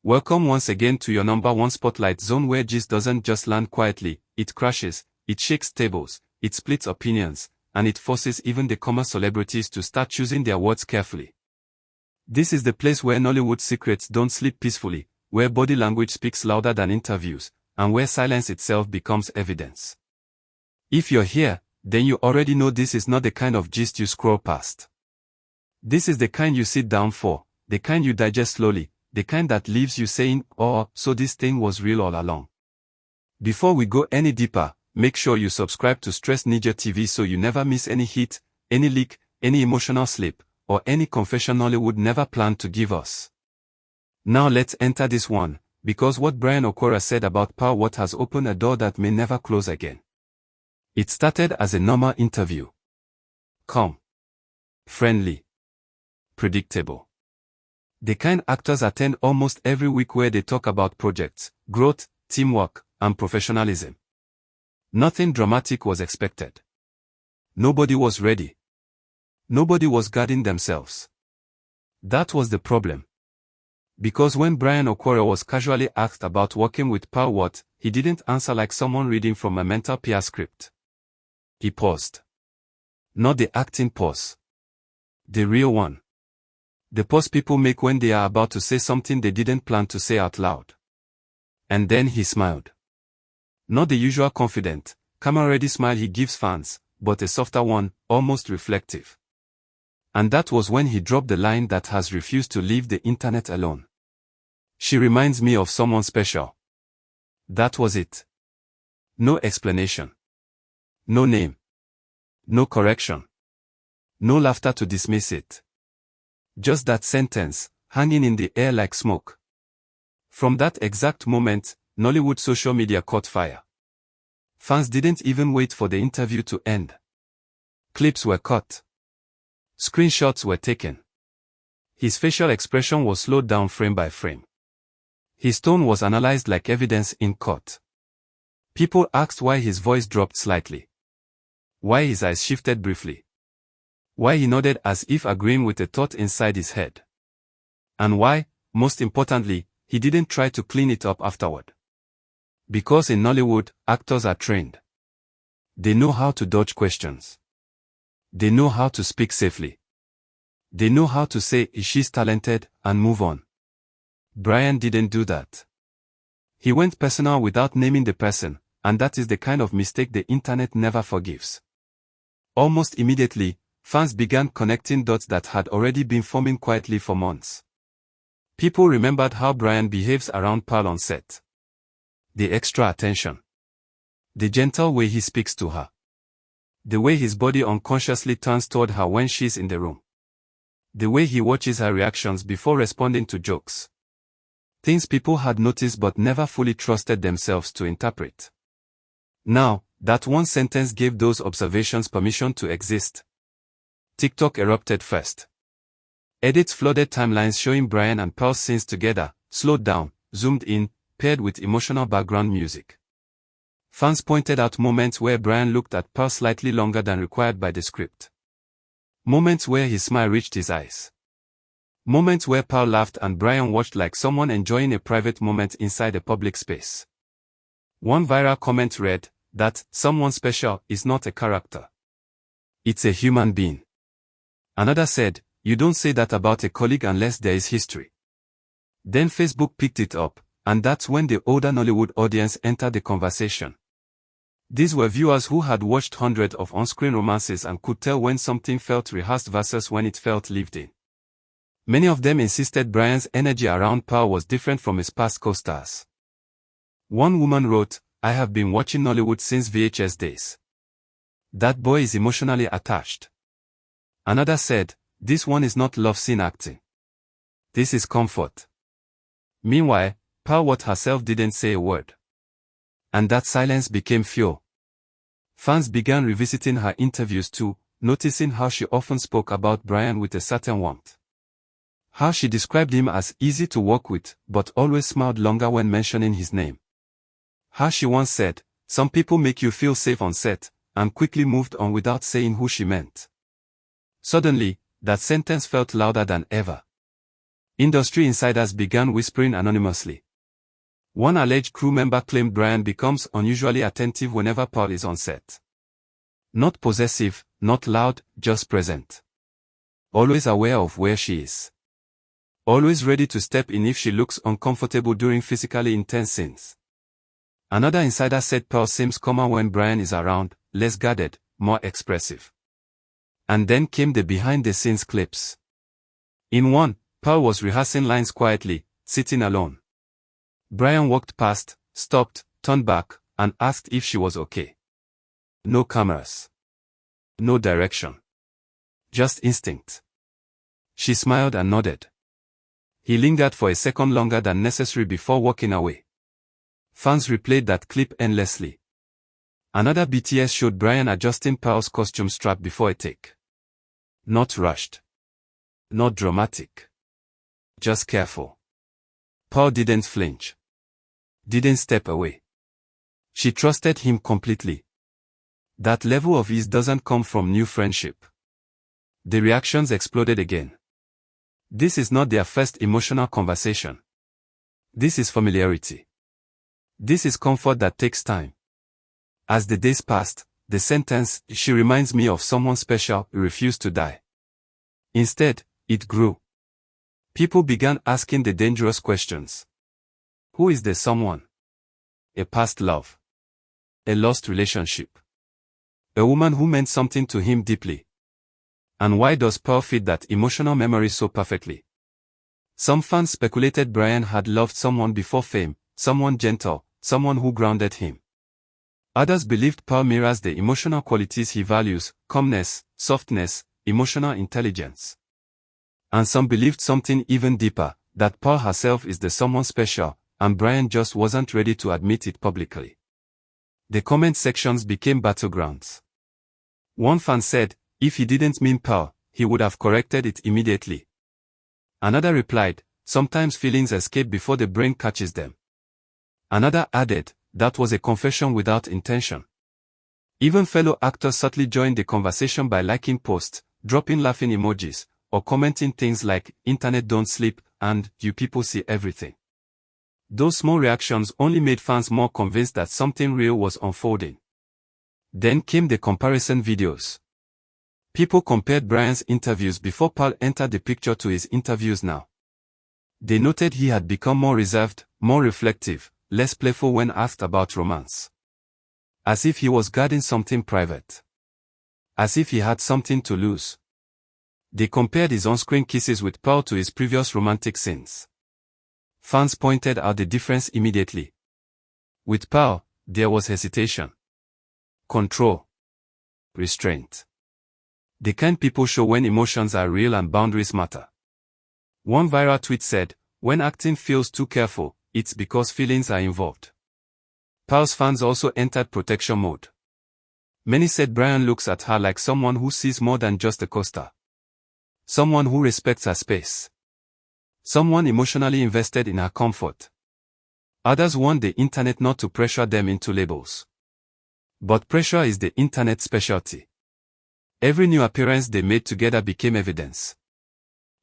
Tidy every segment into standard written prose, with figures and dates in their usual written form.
Welcome once again to your number one spotlight zone where gist doesn't just land quietly, it crashes, it shakes tables, it splits opinions, and it forces even the common celebrities to start choosing their words carefully. This is the place where Nollywood secrets don't sleep peacefully, where body language speaks louder than interviews, and where silence itself becomes evidence. If you're here, then you already know this is not the kind of gist you scroll past. This is the kind you sit down for, the kind you digest slowly, the kind that leaves you saying, "Oh, so this thing was real all along." Before we go any deeper, make sure you subscribe to Stress Ninja TV so you never miss any hit, any leak, any emotional slip, or any confession Nollywood never planned to give us. Now let's enter this one, because what Brian Okwara said about Power What has opened a door that may never close again. It started as a normal interview. Calm. Friendly. Predictable. The kind actors attend almost every week where they talk about projects, growth, teamwork, and professionalism. Nothing dramatic was expected. Nobody was ready. Nobody was guarding themselves. That was the problem. Because when Brian Okwara was casually asked about working with Power What, he didn't answer like someone reading from a mental PR script. He paused. Not the acting pause. The real one. The pause people make when they are about to say something they didn't plan to say out loud. And then he smiled. Not the usual confident, camera-ready smile he gives fans, but a softer one, almost reflective. And that was when he dropped the line that has refused to leave the internet alone. She reminds me of someone special. That was it. No explanation. No name. No correction. No laughter to dismiss it. Just that sentence, hanging in the air like smoke. From that exact moment, Nollywood social media caught fire. Fans didn't even wait for the interview to end. Clips were cut. Screenshots were taken. His facial expression was slowed down frame by frame. His tone was analyzed like evidence in court. People asked why his voice dropped slightly. Why his eyes shifted briefly. Why he nodded as if agreeing with a thought inside his head. And why, most importantly, he didn't try to clean it up afterward. Because in Nollywood, actors are trained. They know how to dodge questions. They know how to speak safely. They know how to say, "She's talented," and move on. Brian didn't do that. He went personal without naming the person, and that is the kind of mistake the internet never forgives. Almost immediately, fans began connecting dots that had already been forming quietly for months. People remembered how Brian behaves around Pearl on set. The extra attention. The gentle way he speaks to her. The way his body unconsciously turns toward her when she's in the room. The way he watches her reactions before responding to jokes. Things people had noticed but never fully trusted themselves to interpret. Now, that one sentence gave those observations permission to exist. TikTok erupted first. Edits flooded timelines showing Brian and Pearl's scenes together, slowed down, zoomed in, paired with emotional background music. Fans pointed out moments where Brian looked at Pearl slightly longer than required by the script. Moments where his smile reached his eyes. Moments where Pearl laughed and Brian watched like someone enjoying a private moment inside a public space. One viral comment read, that someone special is not a character. It's a human being. Another said, you don't say that about a colleague unless there is history. Then Facebook picked it up, and that's when the older Nollywood audience entered the conversation. These were viewers who had watched hundreds of on-screen romances and could tell when something felt rehearsed versus when it felt lived in. Many of them insisted Brian's energy around Pearl was different from his past co-stars. One woman wrote, "I have been watching Nollywood since VHS days. That boy is emotionally attached." Another said, "This one is not love scene acting. This is comfort." Meanwhile, Pearl What herself didn't say a word. And that silence became fuel. Fans began revisiting her interviews too, noticing how she often spoke about Brian with a certain warmth. How she described him as easy to work with, but always smiled longer when mentioning his name. How she once said, "Some people make you feel safe on set," and quickly moved on without saying who she meant. Suddenly, that sentence felt louder than ever. Industry insiders began whispering anonymously. One alleged crew member claimed Brian becomes unusually attentive whenever Pearl is on set. Not possessive, not loud, just present. Always aware of where she is. Always ready to step in if she looks uncomfortable during physically intense scenes. Another insider said Pearl seems calmer when Brian is around, less guarded, more expressive. And then came the behind-the-scenes clips. In one, Pearl was rehearsing lines quietly, sitting alone. Brian walked past, stopped, turned back, and asked if she was okay. No cameras. No direction. Just instinct. She smiled and nodded. He lingered for a second longer than necessary before walking away. Fans replayed that clip endlessly. Another BTS showed Brian adjusting Pearl's costume strap before a take. Not rushed. Not dramatic. Just careful. Pearl didn't flinch. Didn't step away. She trusted him completely. That level of ease doesn't come from new friendship. The reactions exploded again. This is not their first emotional conversation. This is familiarity. This is comfort that takes time. As the days passed, the sentence, "She reminds me of someone special," refused to die. Instead, it grew. People began asking the dangerous questions. Who is the someone? A past love. A lost relationship. A woman who meant something to him deeply. And why does Pearl fit that emotional memory so perfectly? Some fans speculated Brian had loved someone before fame, someone gentle, someone who grounded him. Others believed Pearl mirrors the emotional qualities he values: calmness, softness, emotional intelligence. And some believed something even deeper, that Pearl herself is the someone special, and Brian just wasn't ready to admit it publicly. The comment sections became battlegrounds. One fan said, if he didn't mean Pearl, he would have corrected it immediately. Another replied, sometimes feelings escape before the brain catches them. Another added, that was a confession without intention. Even fellow actors subtly joined the conversation by liking posts, dropping laughing emojis, or commenting things like, "Internet don't sleep," and "You people see everything." Those small reactions only made fans more convinced that something real was unfolding. Then came the comparison videos. People compared Brian's interviews before Pearl entered the picture to his interviews now. They noted he had become more reserved, more reflective, less playful when asked about romance. As if he was guarding something private. As if he had something to lose. They compared his on-screen kisses with Pearl to his previous romantic scenes. Fans pointed out the difference immediately. With Pearl, there was hesitation. Control. Restraint. The kind people show when emotions are real and boundaries matter. One viral tweet said, when acting feels too careful, it's because feelings are involved. Pearl's fans also entered protection mode. Many said Brian looks at her like someone who sees more than just a co-star. Someone who respects her space. Someone emotionally invested in her comfort. Others want the internet not to pressure them into labels. But pressure is the internet's specialty. Every new appearance they made together became evidence.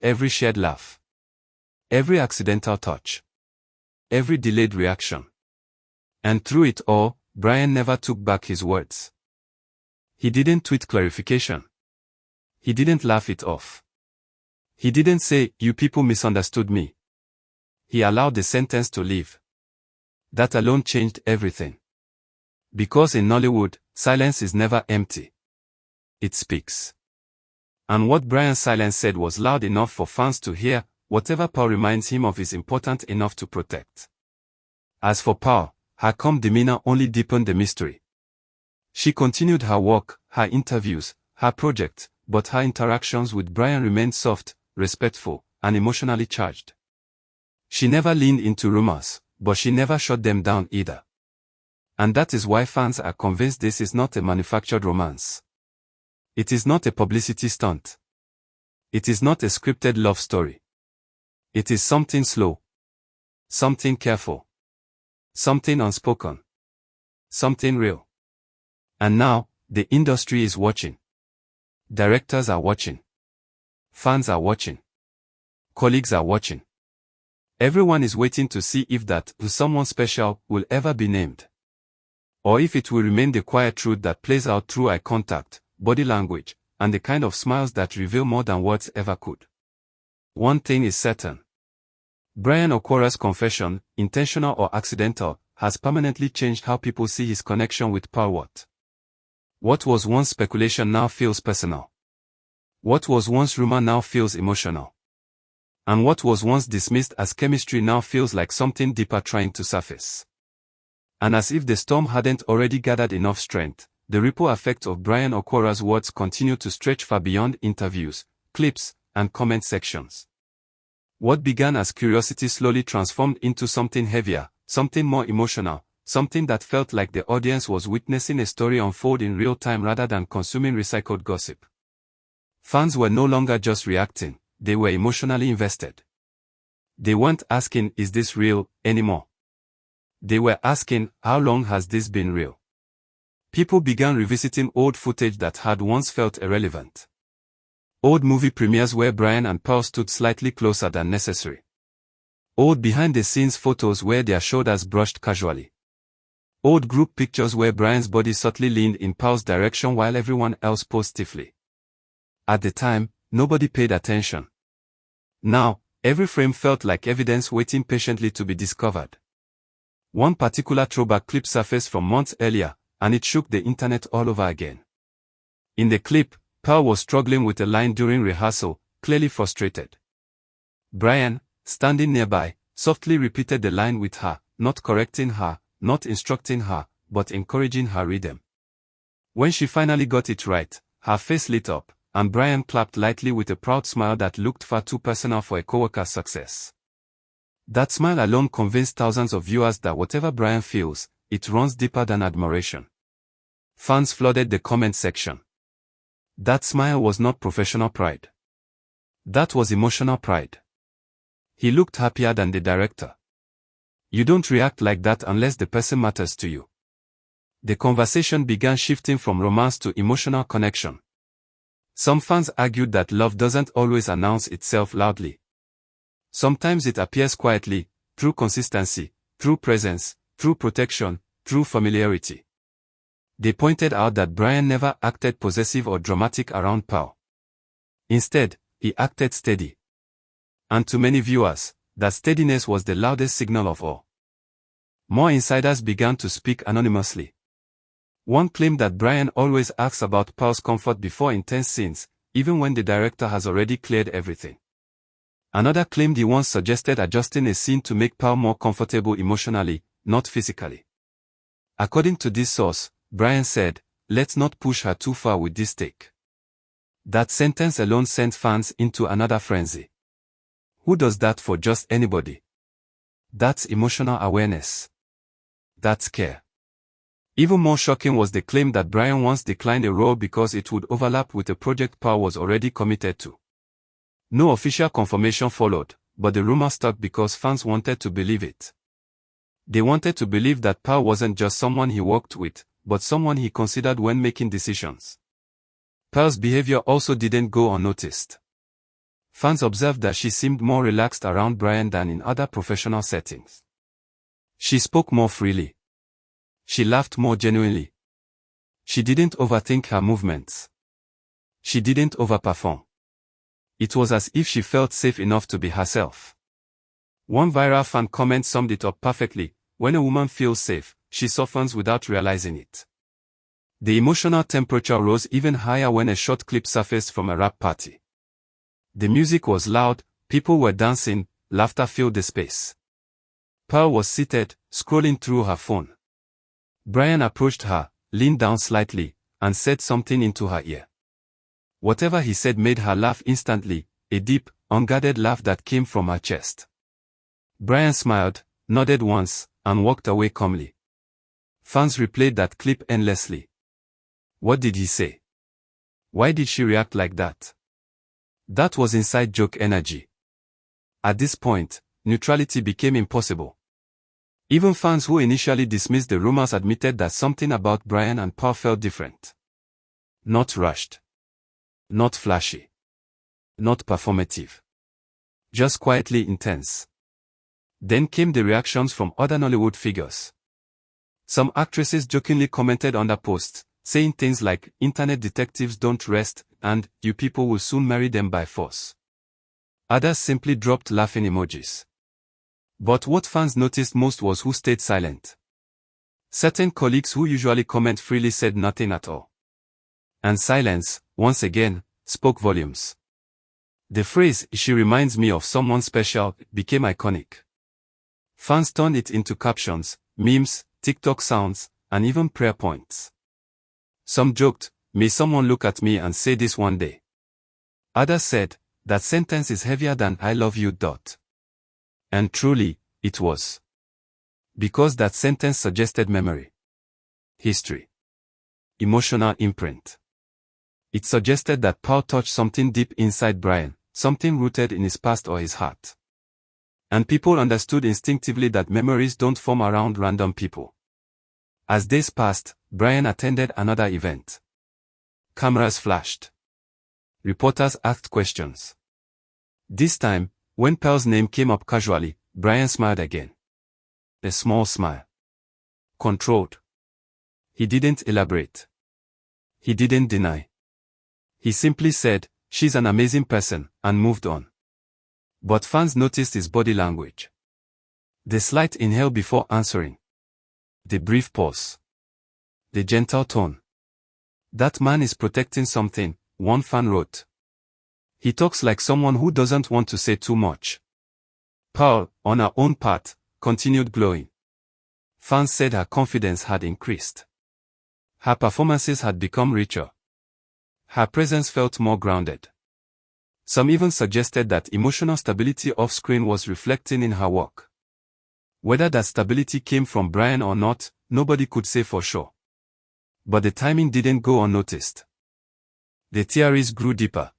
Every shared laugh. Every accidental touch. Every delayed reaction. And through it all, Brian never took back his words. He didn't tweet clarification. He didn't laugh it off. He didn't say, "You people misunderstood me." He allowed the sentence to live. That alone changed everything. Because in Nollywood, silence is never empty. It speaks. And what Brian's silence said was loud enough for fans to hear. Whatever Pearl reminds him of is important enough to protect. As for Pearl, her calm demeanor only deepened the mystery. She continued her work, her interviews, her project, but her interactions with Brian remained soft, respectful, and emotionally charged. She never leaned into rumors, but she never shut them down either. And that is why fans are convinced this is not a manufactured romance. It is not a publicity stunt. It is not a scripted love story. It is something slow. Something careful. Something unspoken. Something real. And now, the industry is watching. Directors are watching. Fans are watching. Colleagues are watching. Everyone is waiting to see if that someone special will ever be named. Or if it will remain the quiet truth that plays out through eye contact, body language, and the kind of smiles that reveal more than words ever could. One thing is certain. Brian Okwara's confession, intentional or accidental, has permanently changed how people see his connection with Pearl. What was once speculation now feels personal. What was once rumor now feels emotional. And what was once dismissed as chemistry now feels like something deeper trying to surface. And as if the storm hadn't already gathered enough strength, the ripple effect of Brian Okwara's words continue to stretch far beyond interviews, clips, and comment sections. What began as curiosity slowly transformed into something heavier, something more emotional, something that felt like the audience was witnessing a story unfold in real time rather than consuming recycled gossip. Fans were no longer just reacting, they were emotionally invested. They weren't asking, "Is this real?" anymore. They were asking, "How long has this been real?" People began revisiting old footage that had once felt irrelevant. Old movie premieres where Brian and Pearl stood slightly closer than necessary. Old behind-the-scenes photos where their shoulders brushed casually. Old group pictures where Brian's body subtly leaned in Pearl's direction while everyone else posed stiffly. At the time, nobody paid attention. Now, every frame felt like evidence waiting patiently to be discovered. One particular throwback clip surfaced from months earlier, and it shook the internet all over again. In the clip, Pearl was struggling with a line during rehearsal, clearly frustrated. Brian, standing nearby, softly repeated the line with her, not correcting her, not instructing her, but encouraging her rhythm. When she finally got it right, her face lit up, and Brian clapped lightly with a proud smile that looked far too personal for a coworker's success. That smile alone convinced thousands of viewers that whatever Brian feels, it runs deeper than admiration. Fans flooded the comment section. That smile was not professional pride. That was emotional pride. He looked happier than the director. You don't react like that unless the person matters to you. The conversation began shifting from romance to emotional connection. Some fans argued that love doesn't always announce itself loudly. Sometimes it appears quietly, through consistency, through presence, through protection, through familiarity. They pointed out that Brian never acted possessive or dramatic around Pearl. Instead, he acted steady. And to many viewers, that steadiness was the loudest signal of all. More insiders began to speak anonymously. One claimed that Brian always asks about Pearl's comfort before intense scenes, even when the director has already cleared everything. Another claimed he once suggested adjusting a scene to make Pearl more comfortable emotionally, not physically. According to this source, Brian said, "Let's not push her too far with this take." That sentence alone sent fans into another frenzy. Who does that for just anybody? That's emotional awareness. That's care. Even more shocking was the claim that Brian once declined a role because it would overlap with a project Pearl was already committed to. No official confirmation followed, but the rumor stuck because fans wanted to believe it. They wanted to believe that Pearl wasn't just someone he worked with, but someone he considered when making decisions. Pearl's behavior also didn't go unnoticed. Fans observed that she seemed more relaxed around Brian than in other professional settings. She spoke more freely. She laughed more genuinely. She didn't overthink her movements. She didn't overperform. It was as if she felt safe enough to be herself. One viral fan comment summed it up perfectly: when a woman feels safe, she softens without realizing it. The emotional temperature rose even higher when a short clip surfaced from a rap party. The music was loud, people were dancing, laughter filled the space. Pearl was seated, scrolling through her phone. Brian approached her, leaned down slightly, and said something into her ear. Whatever he said made her laugh instantly, a deep, unguarded laugh that came from her chest. Brian smiled, nodded once, and walked away calmly. Fans replayed that clip endlessly. What did he say? Why did she react like that? That was inside joke energy. At this point, neutrality became impossible. Even fans who initially dismissed the rumors admitted that something about Brian and Pearl felt different. Not rushed. Not flashy. Not performative. just quietly intense. Then came the reactions from other Nollywood figures. Some actresses jokingly commented on the posts, saying things like, "Internet detectives don't rest," and "You people will soon marry them by force." Others simply dropped laughing emojis. But what fans noticed most was who stayed silent. Certain colleagues who usually comment freely said nothing at all. And silence, once again, spoke volumes. The phrase, "She reminds me of someone special," became iconic. Fans turned it into captions, memes, TikTok sounds, and even prayer points. Some joked, "May someone look at me and say this one day." Others said, "That sentence is heavier than I love you." And truly, it was. Because that sentence suggested memory, history, emotional imprint. It suggested that Paul touched something deep inside Brian, something rooted in his past or his heart. And people understood instinctively that memories don't form around random people. As days passed, Brian attended another event. Cameras flashed. Reporters asked questions. This time, when Pearl's name came up casually, Brian smiled again. A small smile. Controlled. He didn't elaborate. He didn't deny. He simply said, "She's an amazing person," and moved on. But fans noticed his body language. The slight inhale before answering. The brief pause. The gentle tone. "That man is protecting something," one fan wrote. "He talks like someone who doesn't want to say too much." Pearl, on her own part, continued glowing. Fans said her confidence had increased. Her performances had become richer. Her presence felt more grounded. Some even suggested that emotional stability off-screen was reflecting in her work. Whether that stability came from Brian or not, nobody could say for sure. But the timing didn't go unnoticed. The theories grew deeper.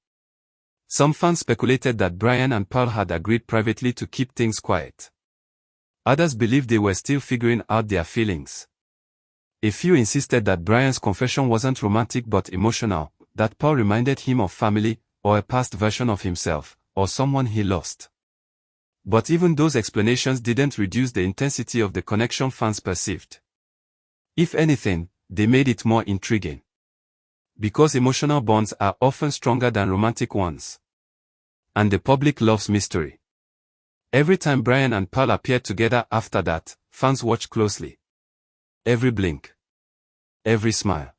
Some fans speculated that Brian and Pearl had agreed privately to keep things quiet. Others believed they were still figuring out their feelings. A few insisted that Brian's confession wasn't romantic but emotional, that Pearl reminded him of family, or a past version of himself, or someone he lost. But even those explanations didn't reduce the intensity of the connection fans perceived. If anything, they made it more intriguing. Because emotional bonds are often stronger than romantic ones. And the public loves mystery. Every time Brian and Pearl appeared together after that, fans watched closely. Every blink. Every smile.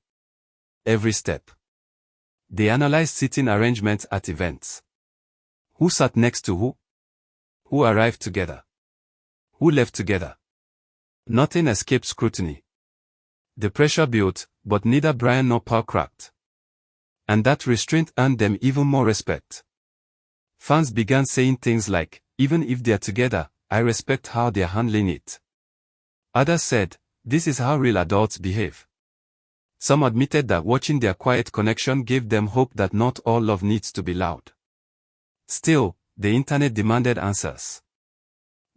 Every step. They analyzed seating arrangements at events. Who sat next to who? Who arrived together? Who left together? Nothing escaped scrutiny. The pressure built, but neither Brian nor Pearl cracked. And that restraint earned them even more respect. Fans began saying things like, "Even if they're together, I respect how they're handling it." Others said, "This is how real adults behave." Some admitted that watching their quiet connection gave them hope that not all love needs to be loud. Still, the internet demanded answers.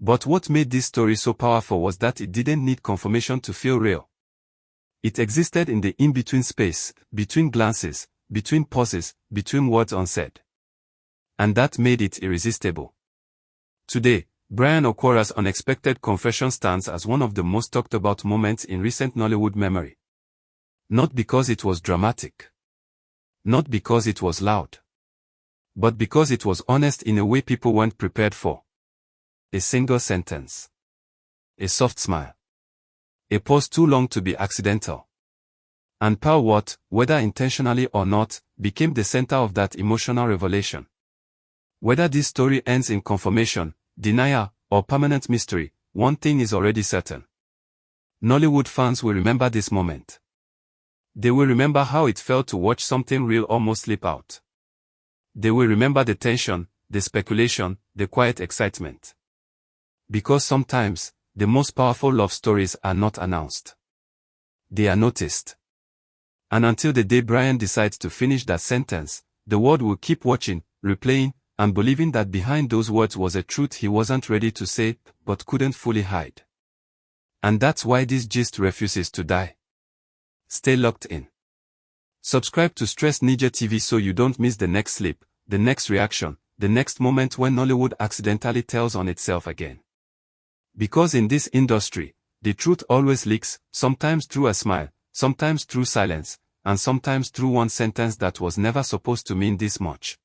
But what made this story so powerful was that it didn't need confirmation to feel real. It existed in the in-between space, between glances, between pauses, between words unsaid. And that made it irresistible. Today, Brian Okwara's unexpected confession stands as one of the most talked about moments in recent Nollywood memory. Not because it was dramatic. Not because it was loud. But because it was honest in a way people weren't prepared for. A single sentence. A soft smile. A pause too long to be accidental. And Pearl, what, whether intentionally or not, became the center of that emotional revelation. Whether this story ends in confirmation, denial, or permanent mystery, one thing is already certain. Nollywood fans will remember this moment. They will remember how it felt to watch something real almost slip out. They will remember the tension, the speculation, the quiet excitement. Because sometimes, the most powerful love stories are not announced. They are noticed. And until the day Brian decides to finish that sentence, the world will keep watching, replaying, and believing that behind those words was a truth he wasn't ready to say, but couldn't fully hide. And that's why this gist refuses to die. Stay locked in. Subscribe to Stress Ninja TV so you don't miss the next slip, the next reaction, the next moment when Nollywood accidentally tells on itself again. Because in this industry, the truth always leaks, sometimes through a smile, sometimes through silence, and sometimes through one sentence that was never supposed to mean this much.